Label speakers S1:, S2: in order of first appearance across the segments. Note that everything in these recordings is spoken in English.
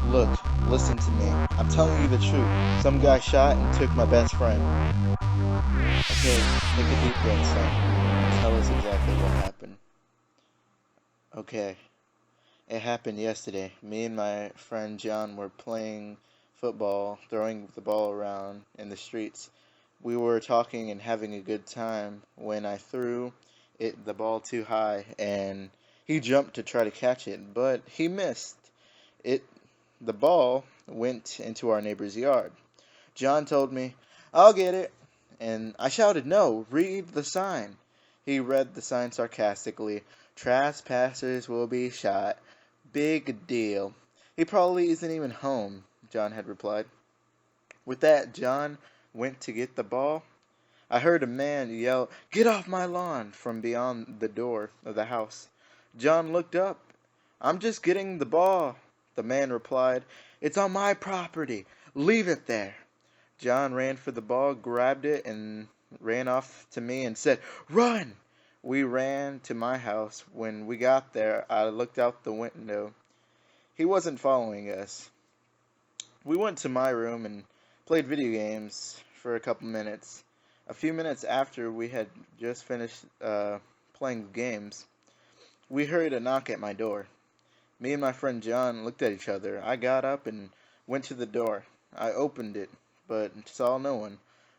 S1: Look, listen to me. I'm telling you the truth. Some guy shot and took my best friend. Okay, take a deep breath, son. Tell us exactly what happened. Okay, it happened yesterday. Me and my friend John were playing football, throwing the ball around in the streets. We were talking and having a good time when I threw the ball too high and he jumped to try to catch it, but he missed. It the ball went into our neighbor's yard. John told me, "I'll get it." And I shouted, "No, read the sign." He read the sign sarcastically. "Trespassers will be shot. Big deal." "He probably isn't even home," John had replied. With that, John went to get the ball. I heard a man yell, "Get off my lawn!" from beyond the door of the house. John looked up. "I'm just getting the ball," the man replied. "It's on my property. Leave it there." John ran for the ball, grabbed it, and ran off to me and said, "Run!" We ran to my house. When we got there, I looked out the window. He wasn't following us. We went to my room and played video games for a couple minutes. A few minutes after we had just finished playing games, we heard a knock at my door. Me and my friend John looked at each other. I got up and went to the door. I opened it, but saw no one.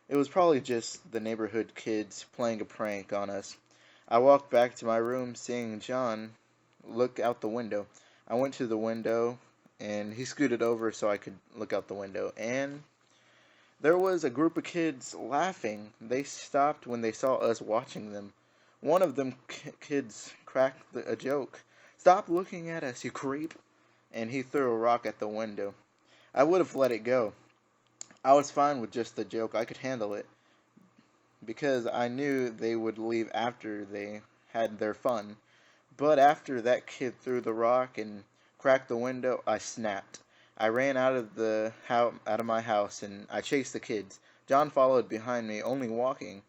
S1: It was probably just the neighborhood kids playing a prank on us. I walked back to my room, seeing John look out the window. I went to the window, and he scooted over so I could look out the window. And there was a group of kids laughing. They stopped when they saw us watching them. One of them kids cracked a joke. "Stop looking at us, you creep!" And he threw a rock at the window. I would have let it go. I was fine with just the joke. I could handle it because I knew they would leave after they had their fun. But after that kid threw the rock and cracked the window, I snapped. I ran out of my house and I chased the kids. John followed behind me, only walking.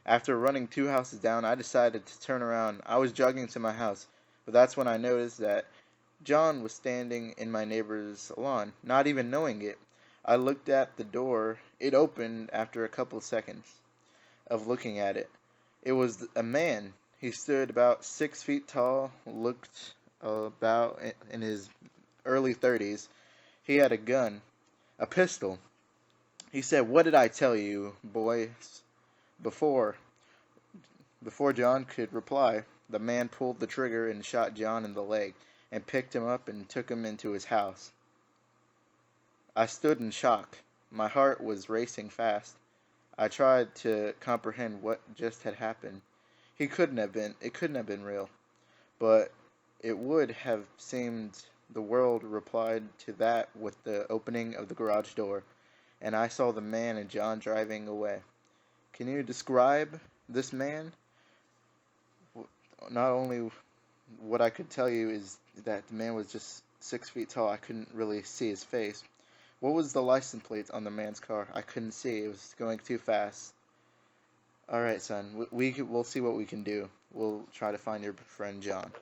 S1: After running 2 houses down, I decided to turn around. I was jogging to my house, but that's when I noticed that John was standing in my neighbor's lawn, not even knowing it. I looked at the door. It opened after a couple of seconds of looking at it. It was a man. He stood about 6 feet tall, looked about in his early 30s. He had a gun, a pistol. He said, "What did I tell you, boys?" Before before John could reply, the man pulled the trigger and shot John in the leg and picked him up and took him into his house. I stood in shock. My heart was racing fast. I tried to comprehend what just had happened. It couldn't have been real. But it would have seemed the world replied to that with the opening of the garage door, and I saw the man and John driving away. Can you describe this man? Not only what I could tell you is that the man was just 6 feet tall. I couldn't really see his face. What was the license plate on the man's car? I couldn't see. It was going too fast. All right, son. We'll see what we can do. We'll try to find your friend John.